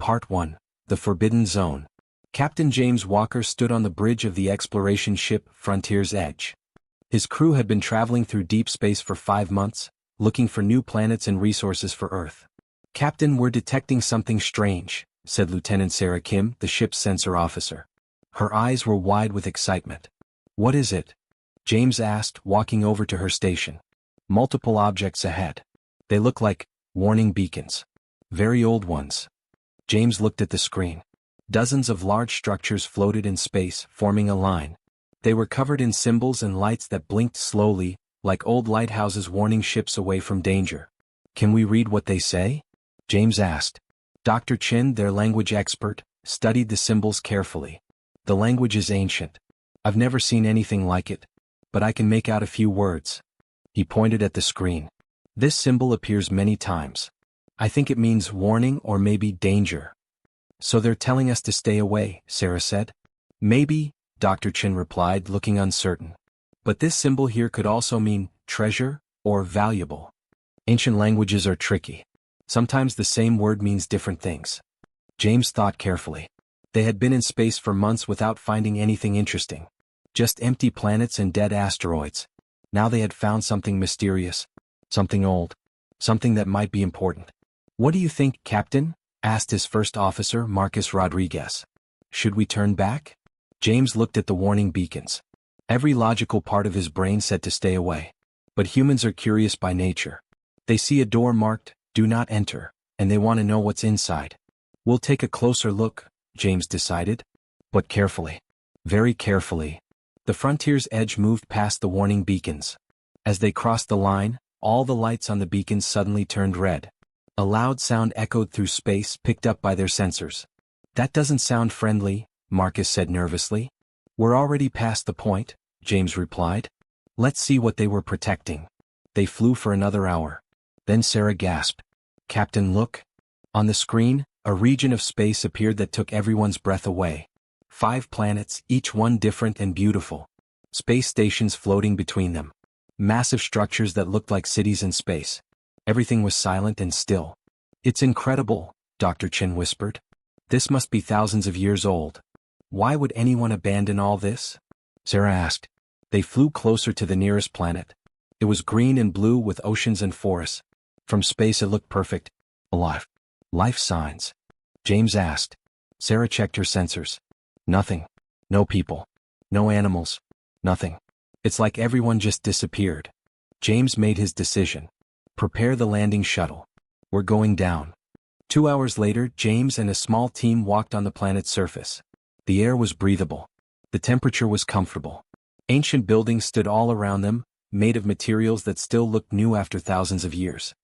Part 1. The Forbidden Zone. Captain James Walker stood on the bridge of the exploration ship Frontier's Edge. His crew had been traveling through deep space for 5 months, looking for new planets and resources for Earth. "Captain, we're detecting something strange," said Lieutenant Sarah Kim, the ship's sensor officer. Her eyes were wide with excitement. "What is it?" James asked, walking over to her station. "Multiple objects ahead. They look like warning beacons. Very old ones." James looked at the screen. Dozens of large structures floated in space, forming a line. They were covered in symbols and lights that blinked slowly, like old lighthouses warning ships away from danger. "Can we read what they say?" James asked. Dr. Chin, their language expert, studied the symbols carefully. "The language is ancient. I've never seen anything like it, but I can make out a few words." He pointed at the screen. "This symbol appears many times. I think it means warning or maybe danger." "So they're telling us to stay away," Sarah said. "Maybe," Dr. Chin replied, looking uncertain. "But this symbol here could also mean treasure or valuable. Ancient languages are tricky. Sometimes the same word means different things." James thought carefully. They had been in space for months without finding anything interesting. Just empty planets and dead asteroids. Now they had found something mysterious. Something old. Something that might be important. "What do you think, Captain?" asked his first officer, Marcus Rodriguez. "Should we turn back?" James looked at the warning beacons. Every logical part of his brain said to stay away. But humans are curious by nature. They see a door marked, "Do not enter," and they want to know what's inside. "We'll take a closer look," James decided. But carefully. Very carefully. The Frontier's Edge moved past the warning beacons. As they crossed the line, all the lights on the beacons suddenly turned red. A loud sound echoed through space, picked up by their sensors. "That doesn't sound friendly," Marcus said nervously. "We're already past the point," James replied. "Let's see what they were protecting." They flew for another hour. Then Sarah gasped. "Captain, look." On the screen, a region of space appeared that took everyone's breath away. 5 planets, each one different and beautiful. Space stations floating between them. Massive structures that looked like cities in space. Everything was silent and still. "It's incredible," Dr. Chin whispered. "This must be thousands of years old. Why would anyone abandon all this?" Sarah asked. They flew closer to the nearest planet. It was green and blue with oceans and forests. From space it looked perfect. Alive. "Life signs?" James asked. Sarah checked her sensors. "Nothing. No people. No animals. Nothing. It's like everyone just disappeared." James made his decision. "Prepare the landing shuttle. We're going down." 2 hours later, James and a small team walked on the planet's surface. The air was breathable. The temperature was comfortable. Ancient buildings stood all around them, made of materials that still looked new after thousands of years.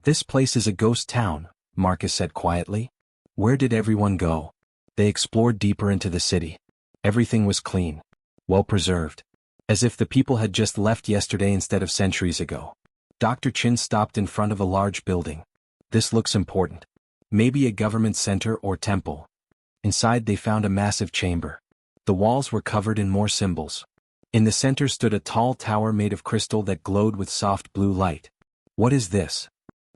"This place is a ghost town," Marcus said quietly. "Where did everyone go?" They explored deeper into the city. Everything was clean. Well preserved. As if the people had just left yesterday instead of centuries ago. Dr. Chin stopped in front of a large building. "This looks important. Maybe a government center or temple." Inside they found a massive chamber. The walls were covered in more symbols. In the center stood a tall tower made of crystal that glowed with soft blue light. "What is this?"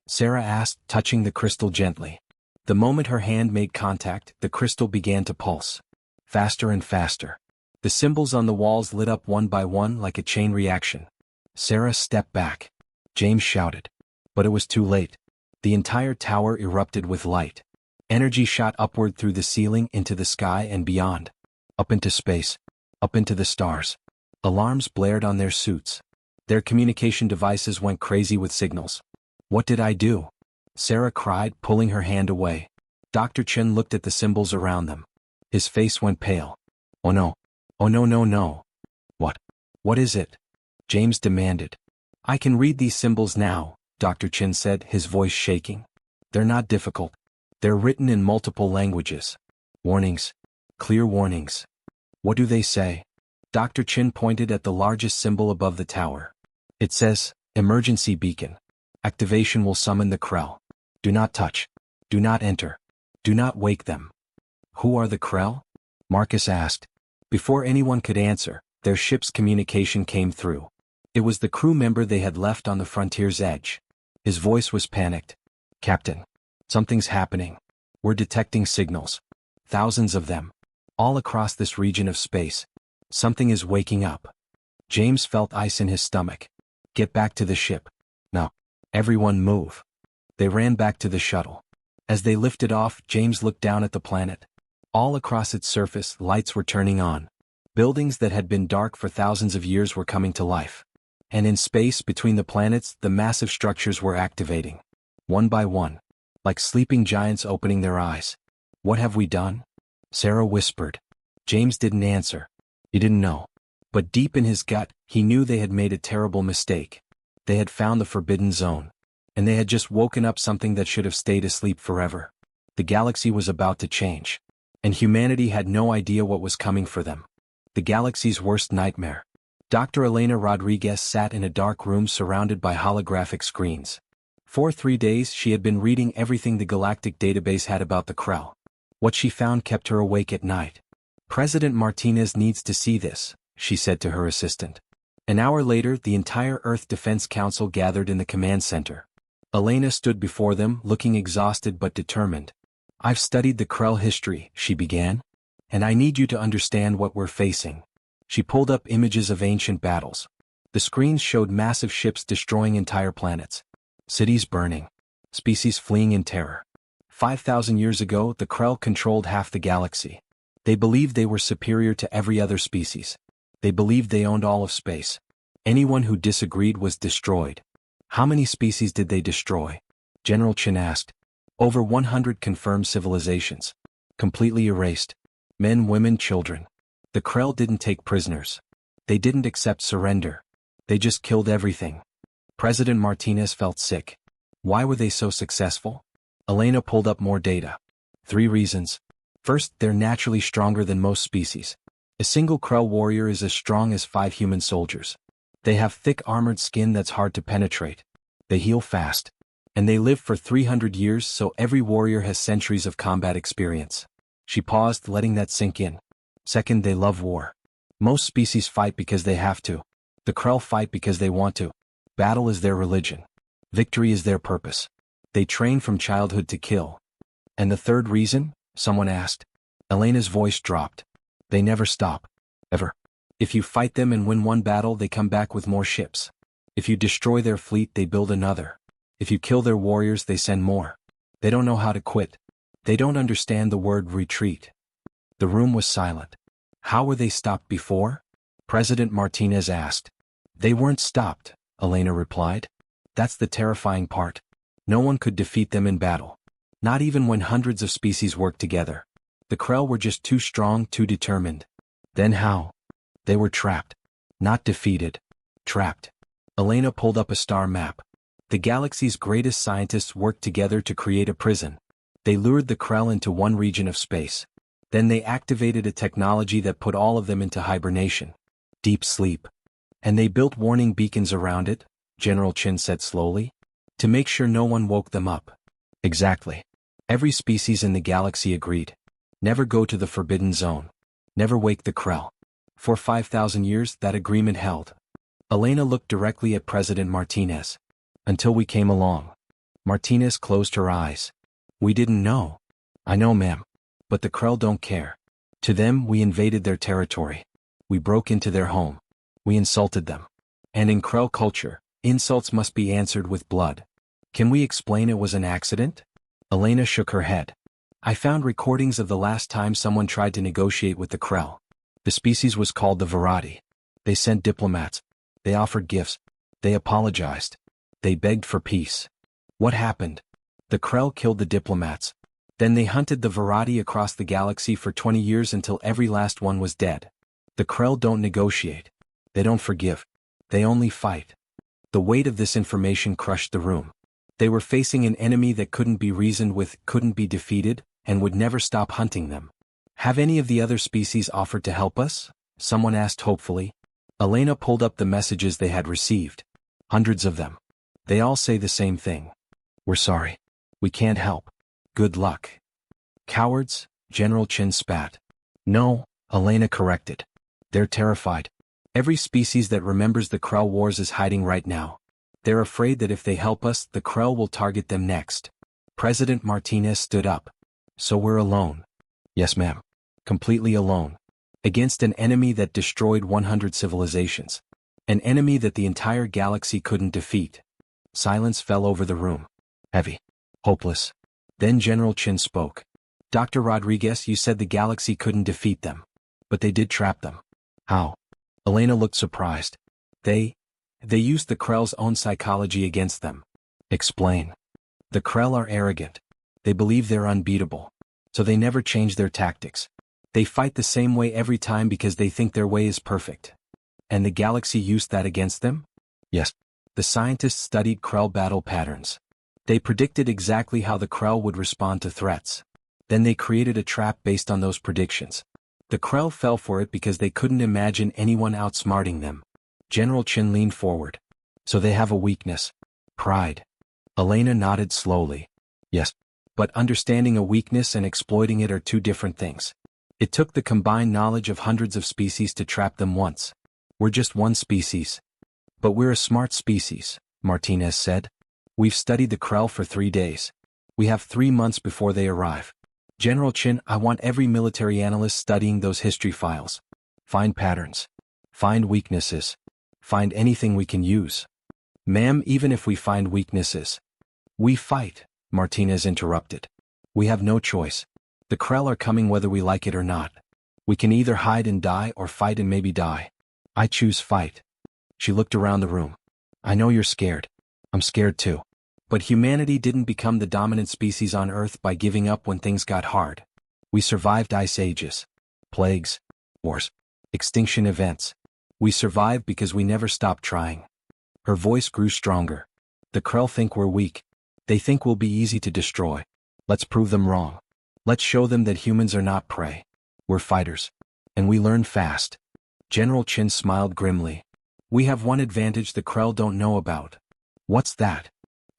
Sarah asked, touching the crystal gently. The moment her hand made contact, the crystal began to pulse. Faster and faster. The symbols on the walls lit up one by one like a chain reaction. Sarah stepped back. James shouted. But it was too late. The entire tower erupted with light. Energy shot upward through the ceiling into the sky and beyond. Up into space. Up into the stars. Alarms blared on their suits. Their communication devices went crazy with signals. "What did I do?" Sarah cried, pulling her hand away. Dr. Chen looked at the symbols around them. His face went pale. "Oh no. Oh no no no." "What? What is it?" James demanded. "I can read these symbols now," Dr. Chin said, his voice shaking. "They're not difficult. They're written in multiple languages. Warnings. Clear warnings." "What do they say?" Dr. Chin pointed at the largest symbol above the tower. "It says, emergency beacon. Activation will summon the Krell. Do not touch. Do not enter. Do not wake them." "Who are the Krell?" Marcus asked. Before anyone could answer, their ship's communication came through. It was the crew member they had left on the Frontier's Edge. His voice was panicked. "Captain. Something's happening. We're detecting signals. Thousands of them. All across this region of space. Something is waking up. James felt ice in his stomach. Get back to the ship. No. Everyone move. They ran back to the shuttle. As they lifted off, James looked down at the planet. All across its surface, lights were turning on. Buildings that had been dark for thousands of years were coming to life. And in space between the planets, the massive structures were activating. One by one. Like sleeping giants opening their eyes. What have we done? Sarah whispered. James didn't answer. He didn't know. But deep in his gut, he knew they had made a terrible mistake. They had found the forbidden zone. And they had just woken up something that should have stayed asleep forever. The galaxy was about to change. And humanity had no idea what was coming for them. The galaxy's worst nightmare. Dr. Elena Rodriguez sat in a dark room surrounded by holographic screens. For 3 days she had been reading everything the galactic database had about the Krell. What she found kept her awake at night. President Martinez needs to see this, she said to her assistant. An hour later, the entire Earth Defense Council gathered in the command center. Elena stood before them, looking exhausted but determined. I've studied the Krell history, she began. And I need you to understand what we're facing. She pulled up images of ancient battles. The screens showed massive ships destroying entire planets. Cities burning. Species fleeing in terror. 5,000 years ago, the Krell controlled half the galaxy. They believed they were superior to every other species. They believed they owned all of space. Anyone who disagreed was destroyed. How many species did they destroy? General Chin asked. Over 100 confirmed civilizations. Completely erased. Men, women, children. The Krell didn't take prisoners. They didn't accept surrender. They just killed everything. President Martinez felt sick. Why were they so successful? Elena pulled up more data. 3 reasons. First, they're naturally stronger than most species. A single Krell warrior is as strong as 5 human soldiers. They have thick armored skin that's hard to penetrate. They heal fast. And they live for 300 years, so every warrior has centuries of combat experience. She paused, letting that sink in. Second, they love war. Most species fight because they have to. The Krell fight because they want to. Battle is their religion. Victory is their purpose. They train from childhood to kill. And the third reason? Someone asked. Elena's voice dropped. They never stop. Ever. If you fight them and win one battle, they come back with more ships. If you destroy their fleet, they build another. If you kill their warriors, they send more. They don't know how to quit. They don't understand the word retreat. The room was silent. How were they stopped before? President Martinez asked. They weren't stopped, Elena replied. That's the terrifying part. No one could defeat them in battle. Not even when hundreds of species worked together. The Krell were just too strong, too determined. Then how? They were trapped. Not defeated. Trapped. Elena pulled up a star map. The galaxy's greatest scientists worked together to create a prison. They lured the Krell into one region of space. Then they activated a technology that put all of them into hibernation. Deep sleep. And they built warning beacons around it, General Chin said slowly, to make sure no one woke them up. Exactly. Every species in the galaxy agreed. Never go to the forbidden zone. Never wake the Krell. For 5,000 years, that agreement held. Elena looked directly at President Martinez. Until we came along. Martinez closed her eyes. We didn't know. I know, ma'am. But the Krell don't care. To them, we invaded their territory. We broke into their home. We insulted them. And in Krell culture, insults must be answered with blood. Can we explain it was an accident? Elena shook her head. I found recordings of the last time someone tried to negotiate with the Krell. The species was called the Verati. They sent diplomats. They offered gifts. They apologized. They begged for peace. What happened? The Krell killed the diplomats. Then they hunted the Verati across the galaxy for 20 years until every last one was dead. The Krell don't negotiate. They don't forgive. They only fight. The weight of this information crushed the room. They were facing an enemy that couldn't be reasoned with, couldn't be defeated, and would never stop hunting them. Have any of the other species offered to help us? Someone asked hopefully. Elena pulled up the messages they had received. Hundreds of them. They all say the same thing. We're sorry. We can't help. Good luck. Cowards, General Chin spat. No, Elena corrected. They're terrified. Every species that remembers the Krell Wars is hiding right now. They're afraid that if they help us, the Krell will target them next. President Martinez stood up. So we're alone. Yes, ma'am. Completely alone. Against an enemy that destroyed 100 civilizations. An enemy that the entire galaxy couldn't defeat. Silence fell over the room. Heavy. Hopeless. Then General Chin spoke. Dr. Rodriguez, you said the galaxy couldn't defeat them. But they did trap them. How? Elena looked surprised. They used the Krell's own psychology against them. Explain. The Krell are arrogant. They believe they're unbeatable. So they never change their tactics. They fight the same way every time because they think their way is perfect. And the galaxy used that against them? Yes. The scientists studied Krell battle patterns. They predicted exactly how the Krell would respond to threats. Then they created a trap based on those predictions. The Krell fell for it because they couldn't imagine anyone outsmarting them. General Chin leaned forward. So they have a weakness. Pride. Elena nodded slowly. Yes. But understanding a weakness and exploiting it are two different things. It took the combined knowledge of hundreds of species to trap them once. We're just one species. But we're a smart species, Martinez said. We've studied the Krell for 3 days. We have 3 months before they arrive. General Chin, I want every military analyst studying those history files. Find patterns. Find weaknesses. Find anything we can use. Ma'am, even if we find weaknesses. We fight, Martinez interrupted. We have no choice. The Krell are coming whether we like it or not. We can either hide and die or fight and maybe die. I choose fight. She looked around the room. I know you're scared. I'm scared too. But humanity didn't become the dominant species on Earth by giving up when things got hard. We survived ice ages, plagues, wars, extinction events. We survived because we never stopped trying. Her voice grew stronger. The Krell think we're weak. They think we'll be easy to destroy. Let's prove them wrong. Let's show them that humans are not prey. We're fighters. And we learn fast. General Chin smiled grimly. We have one advantage the Krell don't know about. What's that?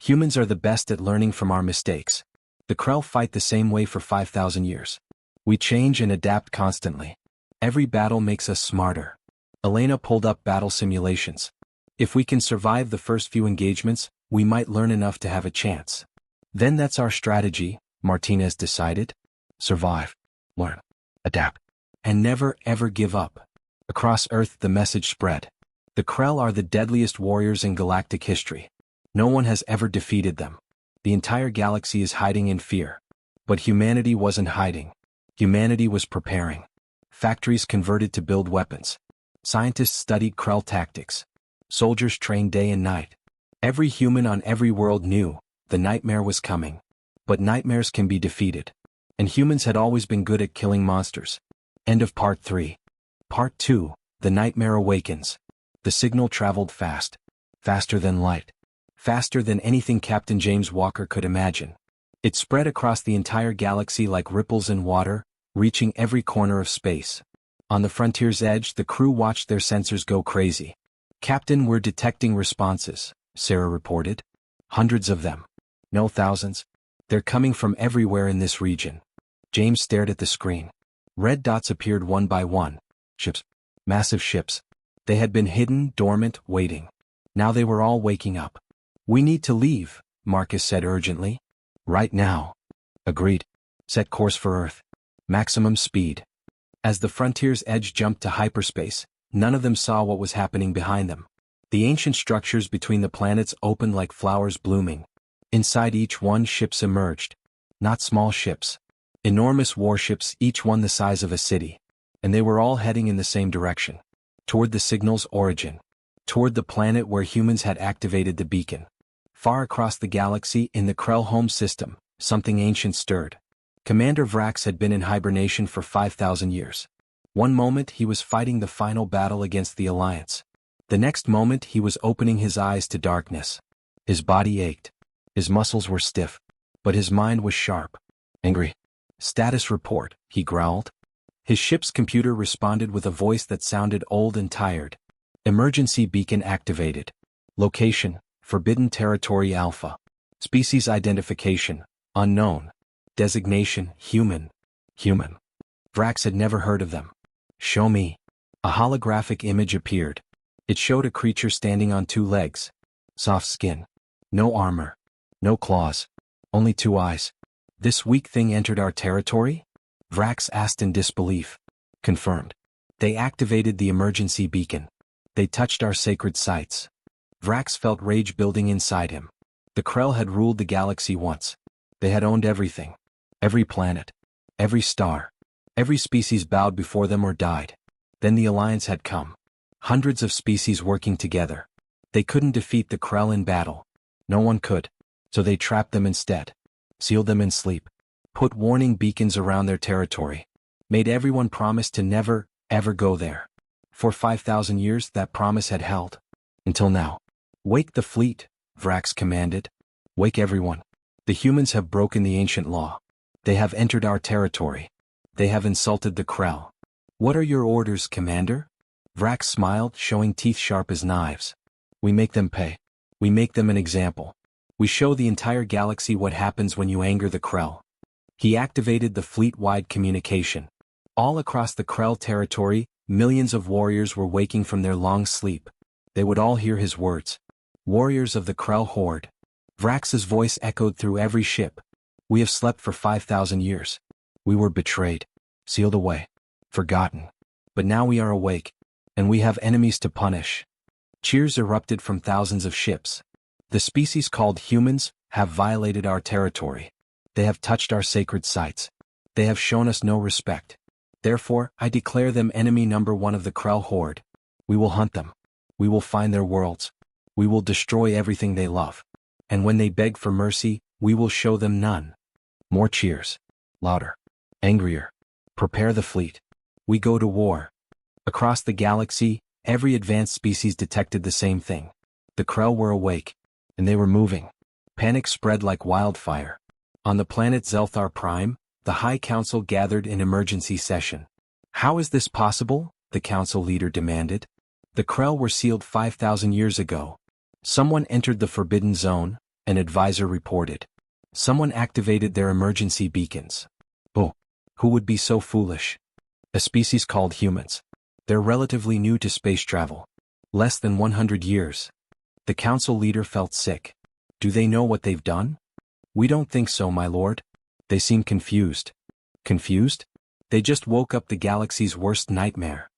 Humans are the best at learning from our mistakes. The Krell fight the same way for 5,000 years. We change and adapt constantly. Every battle makes us smarter. Elena pulled up battle simulations. If we can survive the first few engagements, we might learn enough to have a chance. Then that's our strategy, Martinez decided. Survive, learn, adapt, and never ever give up. Across Earth the message spread. The Krell are the deadliest warriors in galactic history. No one has ever defeated them. The entire galaxy is hiding in fear. But humanity wasn't hiding. Humanity was preparing. Factories converted to build weapons. Scientists studied Krell tactics. Soldiers trained day and night. Every human on every world knew the nightmare was coming. But nightmares can be defeated. And humans had always been good at killing monsters. End of Part 3. Part 2, The Nightmare Awakens. The signal traveled fast. Faster than light. Faster than anything Captain James Walker could imagine. It spread across the entire galaxy like ripples in water, reaching every corner of space. On the frontier's edge, the crew watched their sensors go crazy. Captain, we're detecting responses, Sarah reported. Hundreds of them. No thousands. They're coming from everywhere in this region. James stared at the screen. Red dots appeared one by one. Ships. Massive ships. They had been hidden, dormant, waiting. Now they were all waking up. We need to leave, Marcus said urgently. Right now. Agreed. Set course for Earth. Maximum speed. As the frontier's edge jumped to hyperspace, none of them saw what was happening behind them. The ancient structures between the planets opened like flowers blooming. Inside each one, ships emerged. Not small ships. Enormous warships, each one the size of a city. And they were all heading in the same direction. Toward the signal's origin. Toward the planet where humans had activated the beacon. Far across the galaxy, in the Krell home system, something ancient stirred. Commander Vrax had been in hibernation for 5,000 years. One moment he was fighting the final battle against the Alliance. The next moment he was opening his eyes to darkness. His body ached. His muscles were stiff. But his mind was sharp. Angry. Status report, he growled. His ship's computer responded with a voice that sounded old and tired. Emergency beacon activated. Location, Forbidden Territory Alpha. Species identification, unknown. Designation, human. Human. Vrax had never heard of them. Show me. A holographic image appeared. It showed a creature standing on 2 legs. Soft skin. No armor. No claws. Only 2 eyes. This weak thing entered our territory? Vrax asked in disbelief. Confirmed. They activated the emergency beacon. They touched our sacred sites. Vrax felt rage building inside him. The Krell had ruled the galaxy once. They had owned everything. Every planet. Every star. Every species bowed before them or died. Then the Alliance had come. Hundreds of species working together. They couldn't defeat the Krell in battle. No one could. So they trapped them instead. Sealed them in sleep. Put warning beacons around their territory. Made everyone promise to never, ever go there. For 5,000 years that promise had held. Until now. Wake the fleet, Vrax commanded. Wake everyone. The humans have broken the ancient law. They have entered our territory. They have insulted the Krell. What are your orders, Commander? Vrax smiled, showing teeth sharp as knives. We make them pay. We make them an example. We show the entire galaxy what happens when you anger the Krell. He activated the fleet-wide communication. All across the Krell territory, millions of warriors were waking from their long sleep. They would all hear his words. Warriors of the Krell horde. Vrax's voice echoed through every ship. We have slept for 5,000 years. We were betrayed. Sealed away. Forgotten. But now we are awake. And we have enemies to punish. Cheers erupted from thousands of ships. The species called humans have violated our territory. They have touched our sacred sites. They have shown us no respect. Therefore, I declare them enemy number one of the Krell horde. We will hunt them. We will find their worlds. We will destroy everything they love. And when they beg for mercy, we will show them none. More cheers. Louder. Angrier. Prepare the fleet. We go to war. Across the galaxy, every advanced species detected the same thing. The Krell were awake. And they were moving. Panic spread like wildfire. On the planet Zelthar Prime, the High Council gathered in emergency session. How is this possible? The council leader demanded. The Krell were sealed 5,000 years ago. Someone entered the Forbidden Zone, an advisor reported. Someone activated their emergency beacons. Oh, who would be so foolish? A species called humans. They're relatively new to space travel. Less than 100 years. The council leader felt sick. Do they know what they've done? We don't think so, my lord. They seem confused. Confused? They just woke up the galaxy's worst nightmare.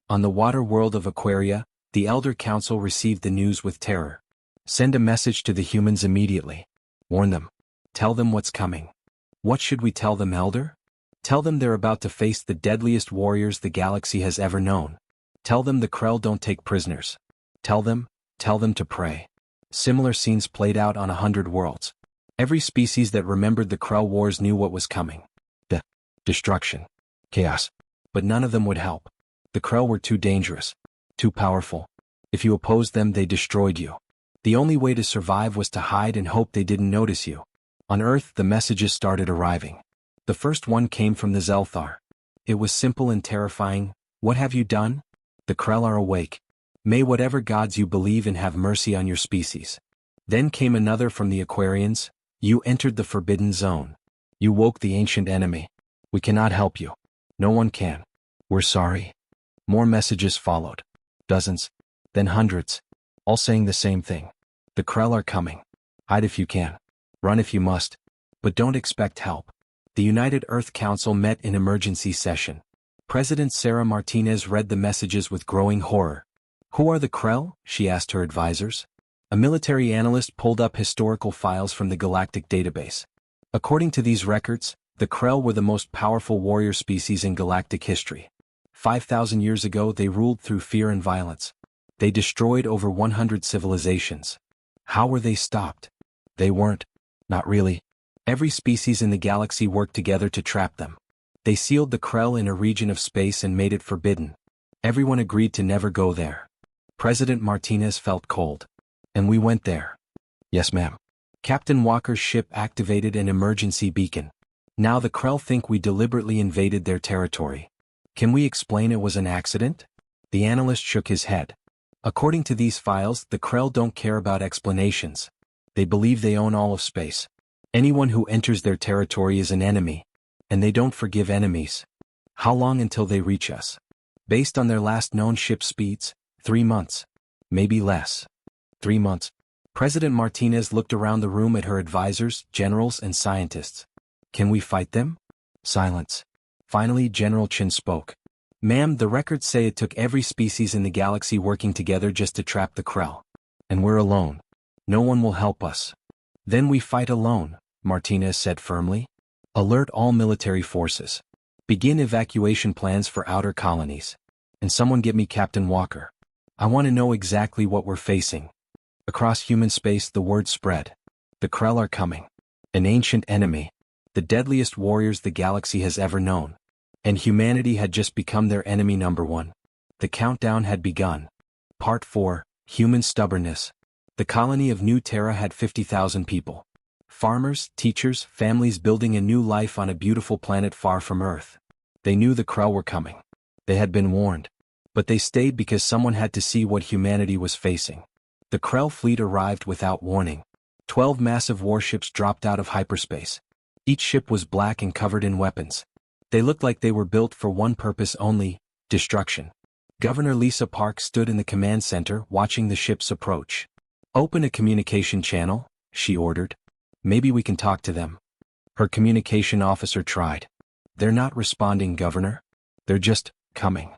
On the water world of Aquaria, the Elder Council received the news with terror. Send a message to the humans immediately. Warn them. Tell them what's coming. What should we tell them, Elder? Tell them they're about to face the deadliest warriors the galaxy has ever known. Tell them the Krell don't take prisoners. Tell them to pray. Similar scenes played out on 100 worlds. Every species that remembered the Krell Wars knew what was coming. Destruction. Chaos. But none of them would help. The Krell were too dangerous. Too powerful. If you opposed them, they destroyed you. The only way to survive was to hide and hope they didn't notice you. On Earth, the messages started arriving. The first one came from the Zelthar. It was simple and terrifying. What have you done? The Krell are awake. May whatever gods you believe in have mercy on your species. Then came another from the Aquarians. You entered the Forbidden Zone. You woke the ancient enemy. We cannot help you. No one can. We're sorry. More messages followed. Dozens. Then hundreds. All saying the same thing. The Krell are coming. Hide if you can. Run if you must. But don't expect help. The United Earth Council met in emergency session. President Sarah Martinez read the messages with growing horror. Who are the Krell? She asked her advisors. A military analyst pulled up historical files from the Galactic database. According to these records, the Krell were the most powerful warrior species in galactic history. 5,000 years ago they ruled through fear and violence. They destroyed over 100 civilizations. How were they stopped? They weren't. Not really. Every species in the galaxy worked together to trap them. They sealed the Krell in a region of space and made it forbidden. Everyone agreed to never go there. President Martinez felt cold. And we went there. Yes, ma'am. Captain Walker's ship activated an emergency beacon. Now the Krell think we deliberately invaded their territory. Can we explain it was an accident? The analyst shook his head. According to these files, the Krell don't care about explanations. They believe they own all of space. Anyone who enters their territory is an enemy. And they don't forgive enemies. How long until they reach us? Based on their last known ship speeds, 3 months. Maybe less. 3 months. President Martinez looked around the room at her advisors, generals, and scientists. Can we fight them? Silence. Finally, General Chin spoke. Ma'am, the records say it took every species in the galaxy working together just to trap the Krell. And we're alone. No one will help us. Then we fight alone, Martinez said firmly. Alert all military forces. Begin evacuation plans for outer colonies. And someone get me Captain Walker. I want to know exactly what we're facing. Across human space the word spread. The Krell are coming. An ancient enemy. The deadliest warriors the galaxy has ever known. And humanity had just become their enemy number one. The countdown had begun. Part 4, Human Stubbornness. The colony of New Terra had 50,000 people. Farmers, teachers, families building a new life on a beautiful planet far from Earth. They knew the Krell were coming. They had been warned. But they stayed because someone had to see what humanity was facing. The Krell fleet arrived without warning. 12 massive warships dropped out of hyperspace. Each ship was black and covered in weapons. They looked like they were built for one purpose only: destruction. Governor Lisa Park stood in the command center watching the ships approach. Open a communication channel, she ordered. Maybe we can talk to them. Her communication officer tried. They're not responding, Governor. They're just coming.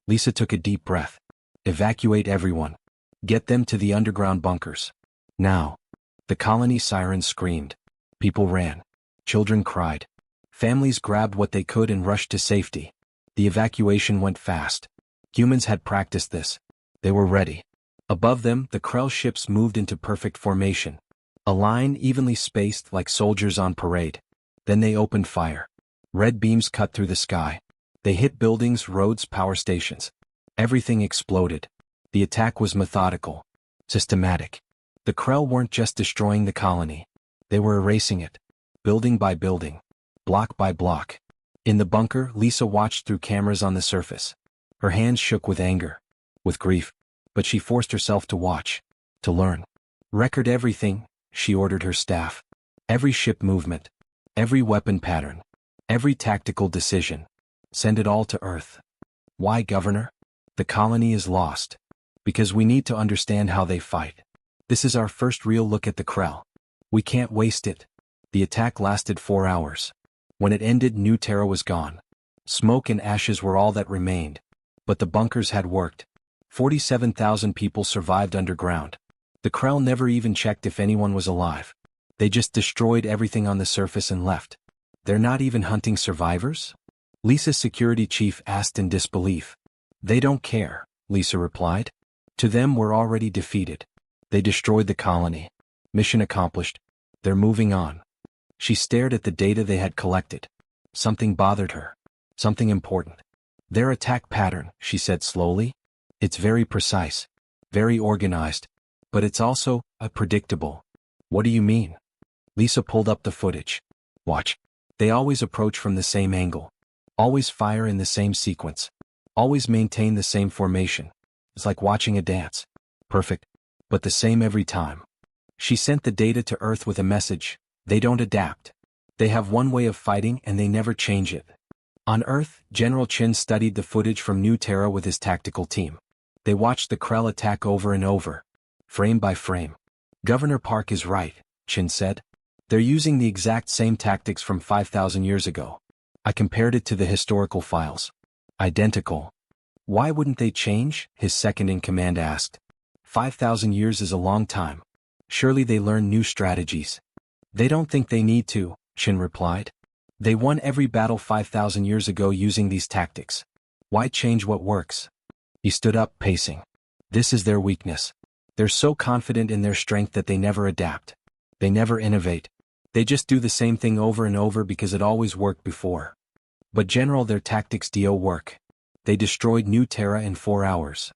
Lisa took a deep breath. Evacuate everyone. Get them to the underground bunkers. Now. The colony sirens screamed. People ran. Children cried. Families grabbed what they could and rushed to safety. The evacuation went fast. Humans had practiced this. They were ready. Above them, the Krell ships moved into perfect formation. A line evenly spaced like soldiers on parade. Then they opened fire. Red beams cut through the sky. They hit buildings, roads, power stations. Everything exploded. The attack was methodical. Systematic. The Krell weren't just destroying the colony. They were erasing it. Building by building. Block by block. In the bunker, Lisa watched through cameras on the surface. Her hands shook with anger. With grief. But she forced herself to watch. To learn. Record everything, she ordered her staff. Every ship movement. Every weapon pattern. Every tactical decision. Send it all to Earth. Why, Governor? The colony is lost. Because we need to understand how they fight. This is our first real look at the Krell. We can't waste it. The attack lasted 4 hours. When it ended, New Terra was gone. Smoke and ashes were all that remained. But the bunkers had worked. 47,000 people survived underground. The Krell never even checked if anyone was alive. They just destroyed everything on the surface and left. They're not even hunting survivors? Lisa's security chief asked in disbelief. They don't care, Lisa replied. To them, we're already defeated. They destroyed the colony. Mission accomplished. They're moving on. She stared at the data they had collected. Something bothered her. Something important. Their attack pattern, she said slowly. It's very precise. Very organized. But it's also predictable. What do you mean? Lisa pulled up the footage. Watch. They always approach from the same angle. Always fire in the same sequence. Always maintain the same formation. It's like watching a dance. Perfect. But the same every time. She sent the data to Earth with a message. They don't adapt. They have one way of fighting and they never change it. On Earth, General Chin studied the footage from New Terra with his tactical team. They watched the Krell attack over and over. Frame by frame. Governor Park is right, Chin said. They're using the exact same tactics from 5,000 years ago. I compared it to the historical files. Identical. Why wouldn't they change? His second-in-command asked. 5,000 years is a long time. Surely they learn new strategies. They don't think they need to, Chin replied. They won every battle 5,000 years ago using these tactics. Why change what works? He stood up, pacing. This is their weakness. They're so confident in their strength that they never adapt. They never innovate. They just do the same thing over and over because it always worked before. But General, their tactics do work. They destroyed New Terra in 4 hours.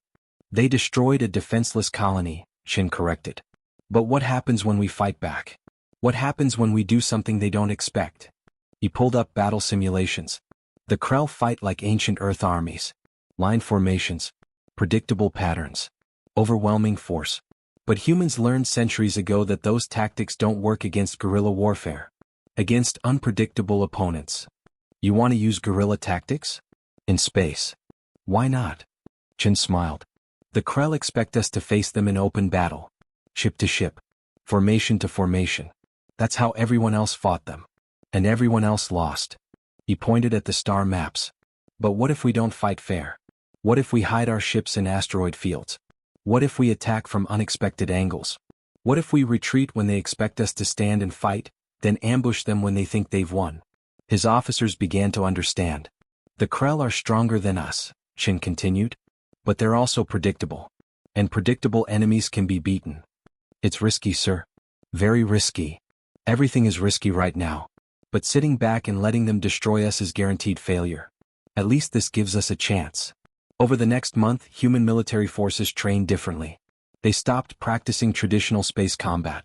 They destroyed a defenseless colony, Chin corrected. But what happens when we fight back? What happens when we do something they don't expect? He pulled up battle simulations. The Krell fight like ancient Earth armies. Line formations. Predictable patterns. Overwhelming force. But humans learned centuries ago that those tactics don't work against guerrilla warfare. Against unpredictable opponents. You want to use guerrilla tactics? In space. Why not? Chin smiled. The Krell expect us to face them in open battle. Ship to ship. Formation to formation. That's how everyone else fought them. And everyone else lost. He pointed at the star maps. But what if we don't fight fair? What if we hide our ships in asteroid fields? What if we attack from unexpected angles? What if we retreat when they expect us to stand and fight, then ambush them when they think they've won? His officers began to understand. The Krell are stronger than us, Shin continued. But they're also predictable. And predictable enemies can be beaten. It's risky, sir. Very risky. Everything is risky right now. But sitting back and letting them destroy us is guaranteed failure. At least this gives us a chance. Over the next month, human military forces trained differently. They stopped practicing traditional space combat.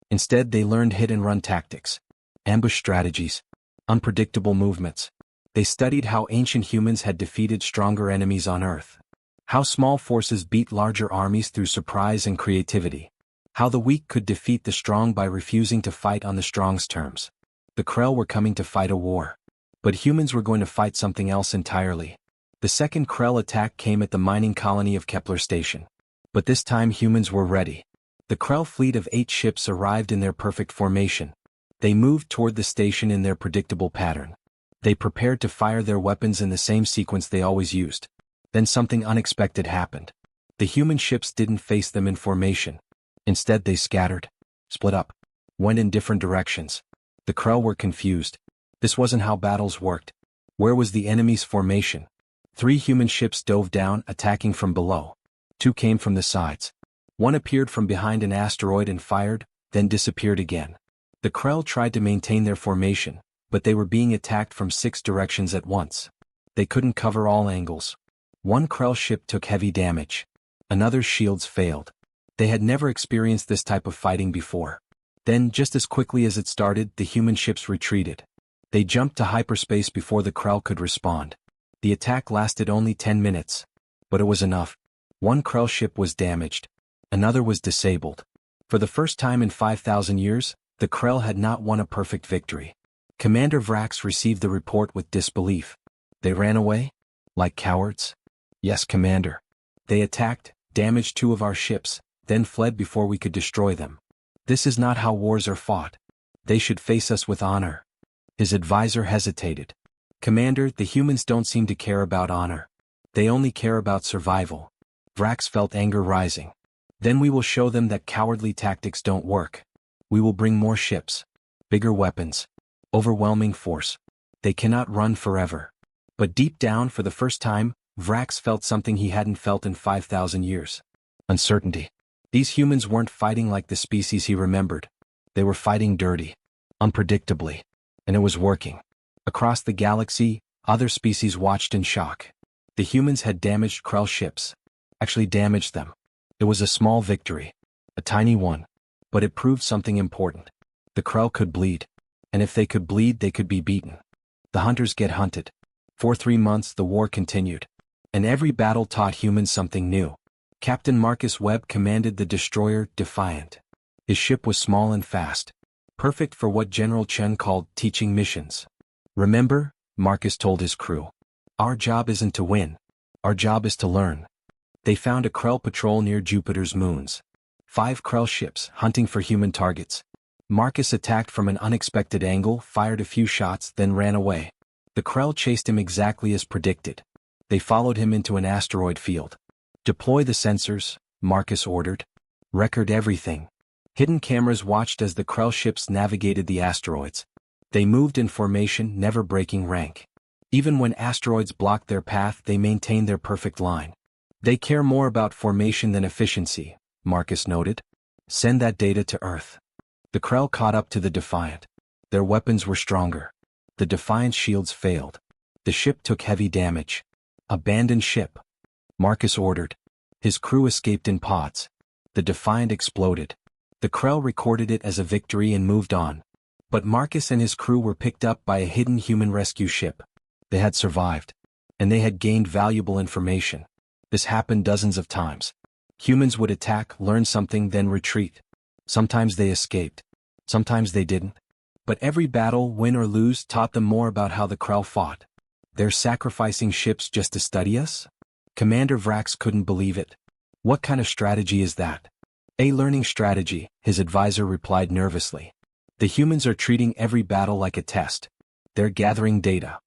Instead, they learned hit-and-run tactics, ambush strategies, unpredictable movements. They studied how ancient humans had defeated stronger enemies on Earth. How small forces beat larger armies through surprise and creativity. How the weak could defeat the strong by refusing to fight on the strong's terms. The Krell were coming to fight a war. But humans were going to fight something else entirely. The second Krell attack came at the mining colony of Kepler Station. But this time humans were ready. The Krell fleet of 8 ships arrived in their perfect formation. They moved toward the station in their predictable pattern. They prepared to fire their weapons in the same sequence they always used. Then something unexpected happened. The human ships didn't face them in formation. Instead they scattered, split up, went in different directions. The Krell were confused. This wasn't how battles worked. Where was the enemy's formation? 3 human ships dove down, attacking from below. 2 came from the sides. 1 appeared from behind an asteroid and fired, then disappeared again. The Krell tried to maintain their formation, but they were being attacked from 6 directions at once. They couldn't cover all angles. 1 Krell ship took heavy damage. Another's shields failed. They had never experienced this type of fighting before. Then, just as quickly as it started, the human ships retreated. They jumped to hyperspace before the Krell could respond. The attack lasted only 10 minutes. But it was enough. 1 Krell ship was damaged. Another was disabled. For the first time in 5,000 years, the Krell had not won a perfect victory. Commander Vrax received the report with disbelief. They ran away? Like cowards? Yes, Commander. They attacked, damaged 2 of our ships, then fled before we could destroy them. This is not how wars are fought. They should face us with honor. His advisor hesitated. Commander, the humans don't seem to care about honor. They only care about survival. Vrax felt anger rising. Then we will show them that cowardly tactics don't work. We will bring more ships, bigger weapons, overwhelming force. They cannot run forever. But deep down, for the first time, Vrax felt something he hadn't felt in 5,000 years. Uncertainty. These humans weren't fighting like the species he remembered. They were fighting dirty, unpredictably. And it was working. Across the galaxy, other species watched in shock. The humans had damaged Krell ships. Actually damaged them. It was a small victory. A tiny one. But it proved something important. The Krell could bleed. And if they could bleed, they could be beaten. The hunters get hunted. For 3 months the war continued. And every battle taught humans something new. Captain Marcus Webb commanded the destroyer Defiant. His ship was small and fast. Perfect for what General Chen called teaching missions. Remember, Marcus told his crew. Our job isn't to win. Our job is to learn. They found a Krell patrol near Jupiter's moons. 5 Krell ships hunting for human targets. Marcus attacked from an unexpected angle, fired a few shots, then ran away. The Krell chased him exactly as predicted. They followed him into an asteroid field. Deploy the sensors, Marcus ordered. Record everything. Hidden cameras watched as the Krell ships navigated the asteroids. They moved in formation, never breaking rank. Even when asteroids blocked their path, they maintained their perfect line. They care more about formation than efficiency, Marcus noted. Send that data to Earth. The Krell caught up to the Defiant. Their weapons were stronger. The Defiant's shields failed. The ship took heavy damage. Abandon ship. Marcus ordered. His crew escaped in pods. The Defiant exploded. The Krell recorded it as a victory and moved on. But Marcus and his crew were picked up by a hidden human rescue ship. They had survived. And they had gained valuable information. This happened dozens of times. Humans would attack, learn something, then retreat. Sometimes they escaped. Sometimes they didn't. But every battle, win or lose, taught them more about how the Krell fought. They're sacrificing ships just to study us? Commander Vrax couldn't believe it. What kind of strategy is that? A learning strategy, his advisor replied nervously. The humans are treating every battle like a test. They're gathering data.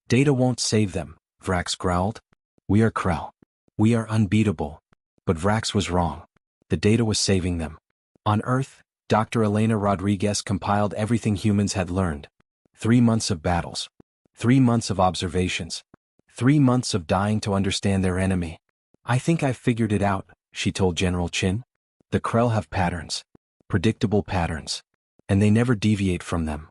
Data won't save them, Vrax growled. We are Krell. We are unbeatable. But Vrax was wrong. The data was saving them. On Earth, Dr. Elena Rodriguez compiled everything humans had learned. 3 months of battles. 3 months of observations. 3 months of dying to understand their enemy. I think I've figured it out, she told General Chin. The Krell have patterns. Predictable patterns. And they never deviate from them.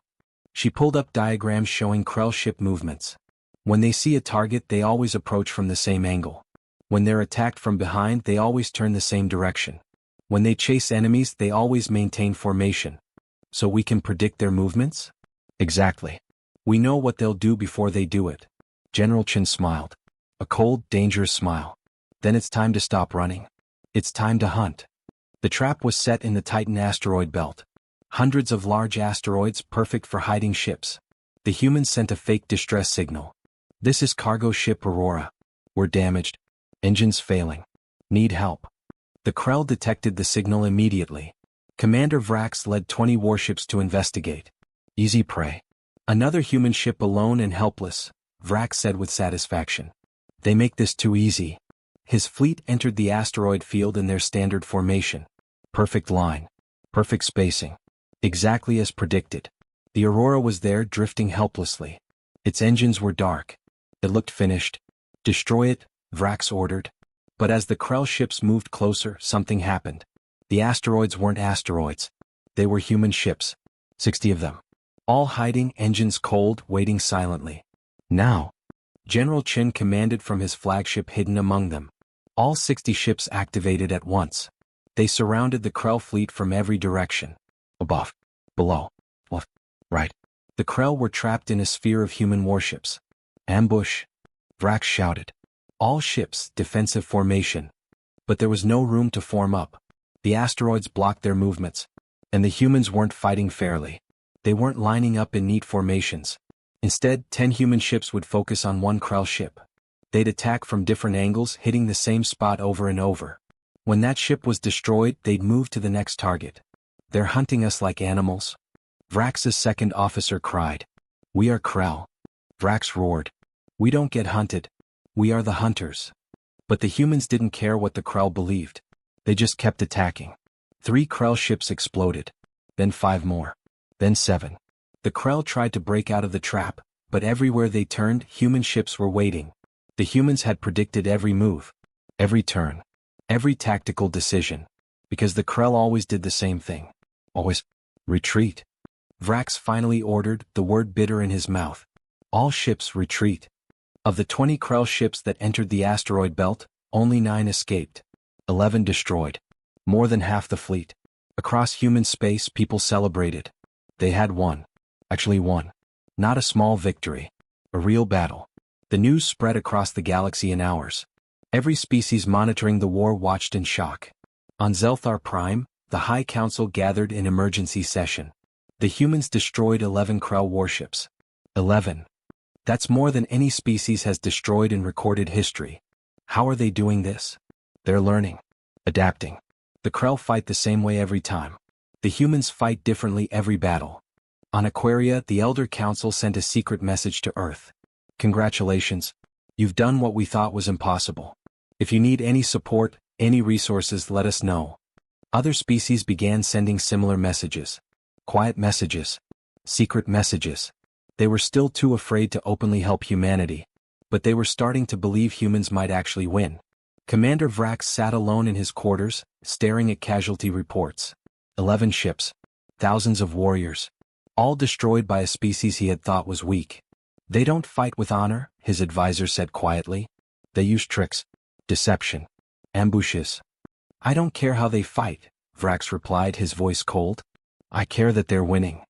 She pulled up diagrams showing Krell ship movements. When they see a target, they always approach from the same angle. When they're attacked from behind, they always turn the same direction. When they chase enemies, they always maintain formation. So we can predict their movements? Exactly. We know what they'll do before they do it. General Chin smiled. A cold, dangerous smile. Then it's time to stop running. It's time to hunt. The trap was set in the Titan asteroid belt. Hundreds of large asteroids perfect for hiding ships. The humans sent a fake distress signal. This is cargo ship Aurora. We're damaged. Engines failing. Need help. The Krell detected the signal immediately. Commander Vrax led 20 warships to investigate. Easy prey. Another human ship alone and helpless, Vrax said with satisfaction. They make this too easy. His fleet entered the asteroid field in their standard formation. Perfect line. Perfect spacing. Exactly as predicted. The Aurora was there drifting helplessly. Its engines were dark. It looked finished. Destroy it, Vrax ordered. But as the Krell ships moved closer, something happened. The asteroids weren't asteroids. They were human ships. 60 of them. All hiding, engines cold, waiting silently. Now. General Chin commanded from his flagship hidden among them. All 60 ships activated at once. They surrounded the Krell fleet from every direction. Above. Below. Left. Right. The Krell were trapped in a sphere of human warships. Ambush. Vrax shouted. All ships, defensive formation. But there was no room to form up. The asteroids blocked their movements. And the humans weren't fighting fairly. They weren't lining up in neat formations. Instead, 10 human ships would focus on one Krell ship. They'd attack from different angles, hitting the same spot over and over. When that ship was destroyed, they'd move to the next target. They're hunting us like animals. Vrax's second officer cried. We are Krell. Vrax roared. We don't get hunted. We are the hunters. But the humans didn't care what the Krell believed. They just kept attacking. 3 Krell ships exploded. Then 5 more. Then 7. The Krell tried to break out of the trap, but everywhere they turned, human ships were waiting. The humans had predicted every move. Every turn. Every tactical decision. Because the Krell always did the same thing. Always. Retreat. Vrax finally ordered, the word bitter in his mouth. All ships retreat. Of the 20 Krell ships that entered the asteroid belt, only 9 escaped. 11 destroyed. More than half the fleet. Across human space, people celebrated. They had won. Actually won. Not a small victory. A real battle. The news spread across the galaxy in hours. Every species monitoring the war watched in shock. On Zelthar Prime, the High Council gathered in emergency session. The humans destroyed 11 Krell warships. 11. That's more than any species has destroyed in recorded history. How are they doing this? They're learning. Adapting. The Krell fight the same way every time. The humans fight differently every battle. On Aquaria, the Elder Council sent a secret message to Earth. Congratulations. You've done what we thought was impossible. If you need any support, any resources, let us know. Other species began sending similar messages. Quiet messages. Secret messages. They were still too afraid to openly help humanity. But they were starting to believe humans might actually win. Commander Vrax sat alone in his quarters, staring at casualty reports. 11 ships. Thousands of warriors. All destroyed by a species he had thought was weak. They don't fight with honor, his advisor said quietly. They use tricks. Deception. Ambushes. I don't care how they fight, Vrax replied, his voice cold. I care that they're winning.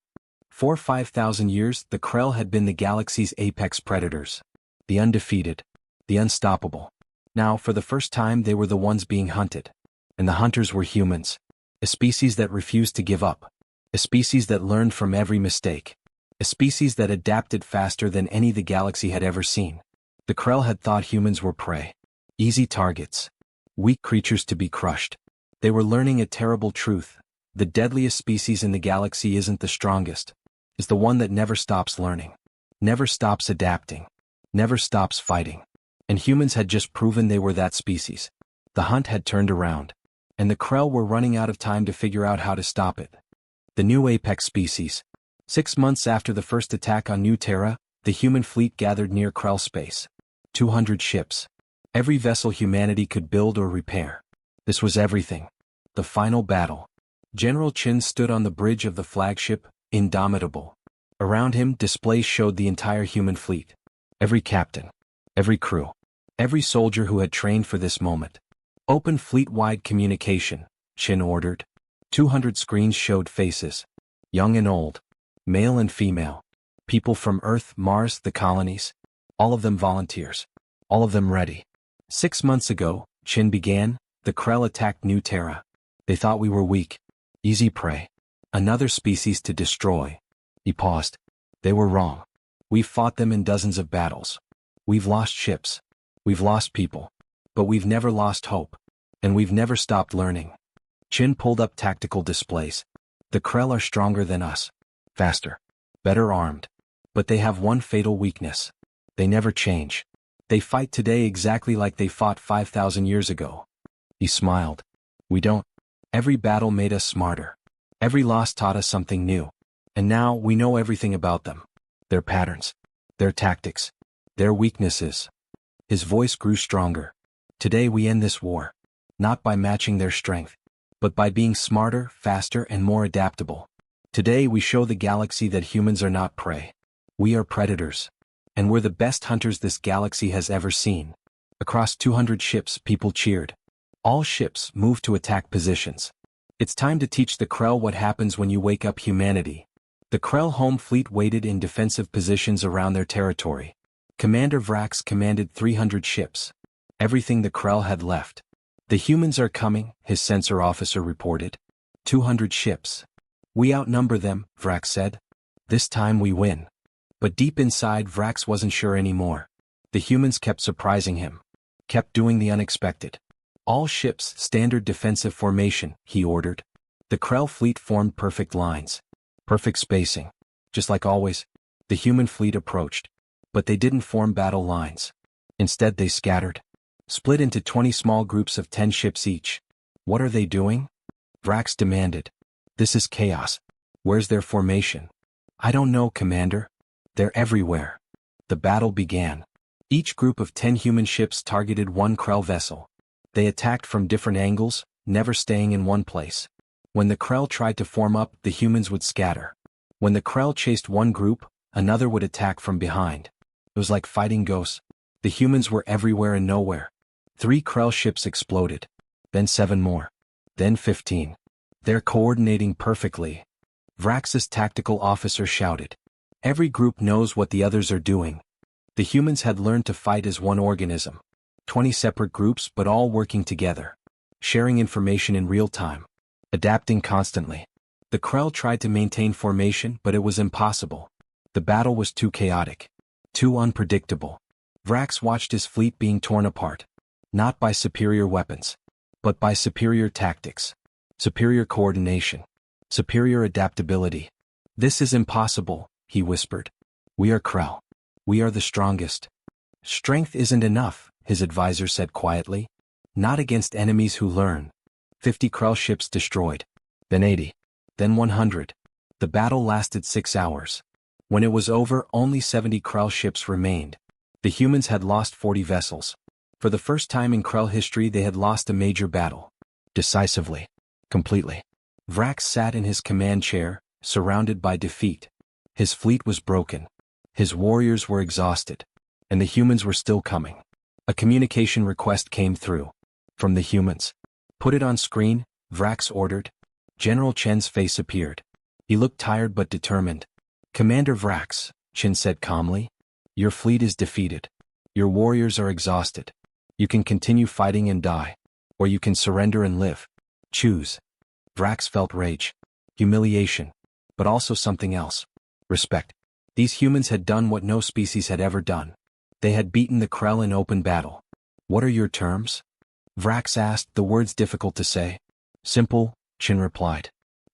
For 5,000 years, the Krell had been the galaxy's apex predators. The undefeated. The unstoppable. Now, for the first time, they were the ones being hunted. And the hunters were humans. A species that refused to give up. A species that learned from every mistake. A species that adapted faster than any the galaxy had ever seen. The Krell had thought humans were prey. Easy targets. Weak creatures to be crushed. They were learning a terrible truth. The deadliest species in the galaxy isn't the strongest. It's the one that never stops learning. Never stops adapting. Never stops fighting. And humans had just proven they were that species. The hunt had turned around. And the Krell were running out of time to figure out how to stop it. The new apex species. 6 months after the first attack on New Terra, the human fleet gathered near Krell space. 200 ships. Every vessel humanity could build or repair. This was everything. The final battle. General Chin stood on the bridge of the flagship, indomitable. Around him, displays showed the entire human fleet. Every captain. Every crew. Every soldier who had trained for this moment. Open fleet-wide communication, Chin ordered. 200 screens showed faces. Young and old. Male and female. People from Earth, Mars, the colonies. All of them volunteers. All of them ready. 6 months ago, Chin began, the Krell attacked New Terra. They thought we were weak. Easy prey. Another species to destroy. He paused. They were wrong. We've fought them in dozens of battles. We've lost ships. We've lost people. But we've never lost hope. And we've never stopped learning. Chin pulled up tactical displays. The Krell are stronger than us. Faster. Better armed. But they have one fatal weakness. They never change. They fight today exactly like they fought 5,000 years ago. He smiled. We don't. Every battle made us smarter. Every loss taught us something new. And now we know everything about them. Their patterns. Their tactics. Their weaknesses. His voice grew stronger. Today we end this war. Not by matching their strength. But by being smarter, faster, and more adaptable. Today we show the galaxy that humans are not prey. We are predators. And we're the best hunters this galaxy has ever seen. Across 200 ships, people cheered. All ships moved to attack positions. It's time to teach the Krell what happens when you wake up humanity. The Krell home fleet waited in defensive positions around their territory. Commander Vrax commanded 300 ships. Everything the Krell had left. The humans are coming, his sensor officer reported. 200 ships. We outnumber them, Vrax said. This time we win. But deep inside, Vrax wasn't sure anymore. The humans kept surprising him. Kept doing the unexpected. All ships, standard defensive formation, he ordered. The Krell fleet formed perfect lines. Perfect spacing. Just like always, the human fleet approached. But they didn't form battle lines. Instead they scattered. Split into 20 small groups of 10 ships each. What are they doing? Vrax demanded. This is chaos. Where's their formation? I don't know, Commander. They're everywhere. The battle began. Each group of 10 human ships targeted one Krell vessel. They attacked from different angles, never staying in one place. When the Krell tried to form up, the humans would scatter. When the Krell chased one group, another would attack from behind. It was like fighting ghosts. The humans were everywhere and nowhere. 3 Krell ships exploded. Then 7 more. Then 15. They're coordinating perfectly. Vrax's tactical officer shouted. Every group knows what the others are doing. The humans had learned to fight as one organism. 20 separate groups but all working together. Sharing information in real time. Adapting constantly. The Krell tried to maintain formation but it was impossible. The battle was too chaotic. Too unpredictable. Vrax watched his fleet being torn apart. Not by superior weapons. But by superior tactics. Superior coordination. Superior adaptability. This is impossible, he whispered. We are Krell. We are the strongest. Strength isn't enough, his advisor said quietly. Not against enemies who learn. 50 Krell ships destroyed. Then 80. Then 100. The battle lasted 6 hours. When it was over, only 70 Krell ships remained. The humans had lost 40 vessels. For the first time in Krell history they had lost a major battle. Decisively. Completely. Vrax sat in his command chair, surrounded by defeat. His fleet was broken. His warriors were exhausted. And the humans were still coming. A communication request came through. From the humans. Put it on screen, Vrax ordered. General Chen's face appeared. He looked tired but determined. Commander Vrax, Chen said calmly. Your fleet is defeated. Your warriors are exhausted. You can continue fighting and die. Or you can surrender and live. Choose. Vrax felt rage. Humiliation. But also something else. Respect. These humans had done what no species had ever done. They had beaten the Krell in open battle. What are your terms? Vrax asked, the words difficult to say. Simple, Chin replied.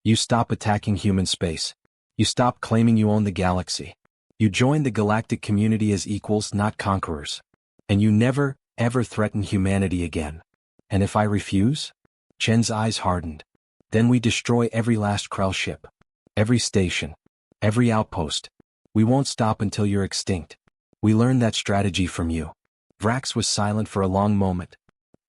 You stop attacking human space. You stop claiming you own the galaxy. You join the galactic community as equals, not conquerors. And you never, ever threaten humanity again. And if I refuse? Chen's eyes hardened. Then we destroy every last Krell ship. Every station. Every outpost. We won't stop until you're extinct. We learned that strategy from you. Vrax was silent for a long moment.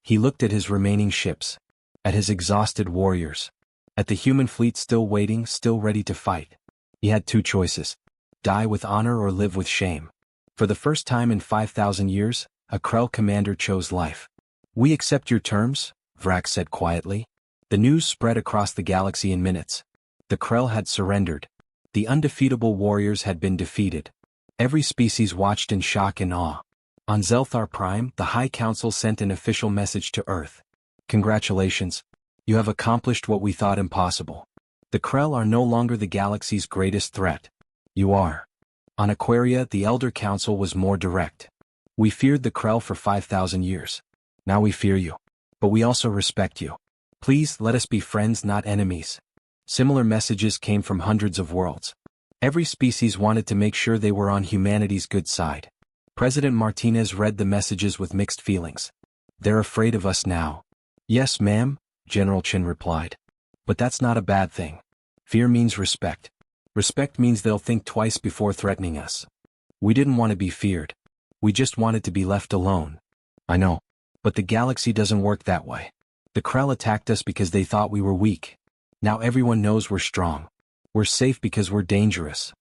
He looked at his remaining ships. At his exhausted warriors. At the human fleet still waiting, still ready to fight. He had two choices. Die with honor or live with shame. For the first time in 5,000 years, a Krell commander chose life. We accept your terms, Vrax said quietly. The news spread across the galaxy in minutes. The Krell had surrendered. The undefeatable warriors had been defeated. Every species watched in shock and awe. On Zelthar Prime, the High Council sent an official message to Earth. Congratulations. You have accomplished what we thought impossible. The Krell are no longer the galaxy's greatest threat. You are. On Aquaria, the Elder Council was more direct. We feared the Krell for 5,000 years. Now we fear you. But we also respect you. Please let us be friends, not enemies. Similar messages came from hundreds of worlds. Every species wanted to make sure they were on humanity's good side. President Martinez read the messages with mixed feelings. They're afraid of us now. Yes, ma'am, General Chen replied. But that's not a bad thing. Fear means respect. Respect means they'll think twice before threatening us. We didn't want to be feared. We just wanted to be left alone. I know. But the galaxy doesn't work that way. The Krell attacked us because they thought we were weak. Now everyone knows we're strong. We're safe because we're dangerous.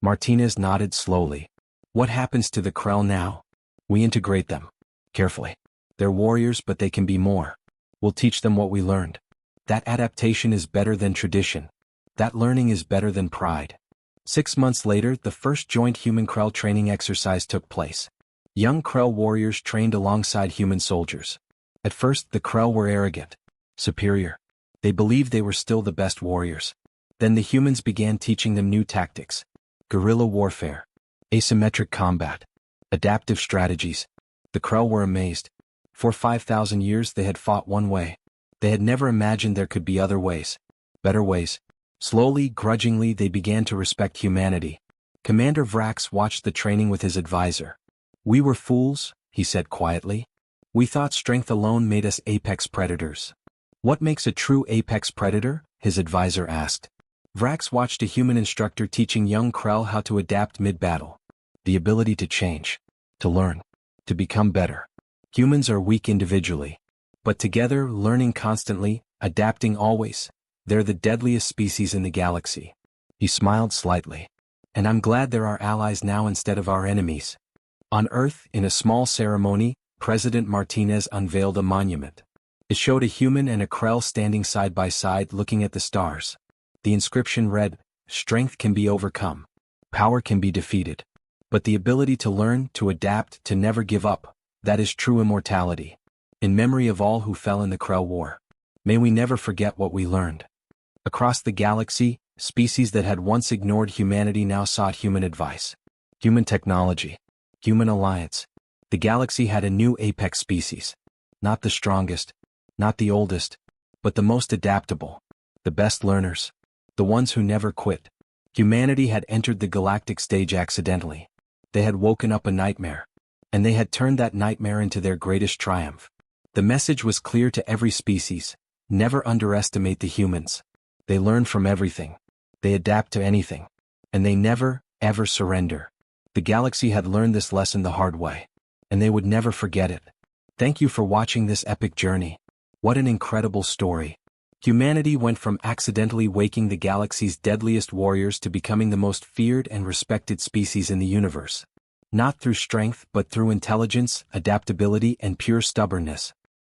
Martinez nodded slowly. What happens to the Krell now? We integrate them. Carefully. They're warriors, but they can be more. We'll teach them what we learned. That adaptation is better than tradition. That learning is better than pride. 6 months later, the first joint human-Krell training exercise took place. Young Krell warriors trained alongside human soldiers. At first, the Krell were arrogant, superior. They believed they were still the best warriors. Then the humans began teaching them new tactics. Guerrilla warfare. Asymmetric combat. Adaptive strategies. The Krell were amazed. For 5,000 years they had fought one way. They had never imagined there could be other ways. Better ways. Slowly, grudgingly, they began to respect humanity. Commander Vrax watched the training with his advisor. We were fools, he said quietly. We thought strength alone made us apex predators. What makes a true apex predator? His advisor asked. Vrax watched a human instructor teaching young Krell how to adapt mid-battle. The ability to change. To learn. To become better. Humans are weak individually. But together, learning constantly, adapting always, they're the deadliest species in the galaxy. He smiled slightly. And I'm glad they're our allies now instead of our enemies. On Earth, in a small ceremony, President Martinez unveiled a monument. It showed a human and a Krell standing side by side looking at the stars. The inscription read, "Strength can be overcome. Power can be defeated. But the ability to learn, to adapt, to never give up, that is true immortality. In memory of all who fell in the Krell War. May we never forget what we learned." Across the galaxy, species that had once ignored humanity now sought human advice. Human technology. Human alliance. The galaxy had a new apex species. Not the strongest. Not the oldest. But the most adaptable. The best learners. The ones who never quit. Humanity had entered the galactic stage accidentally. They had woken up a nightmare. And they had turned that nightmare into their greatest triumph. The message was clear to every species. Never underestimate the humans. They learn from everything. They adapt to anything. And they never, ever surrender. The galaxy had learned this lesson the hard way. And they would never forget it. Thank you for watching this epic journey. What an incredible story. Humanity went from accidentally waking the galaxy's deadliest warriors to becoming the most feared and respected species in the universe. Not through strength but through intelligence, adaptability, and pure stubbornness.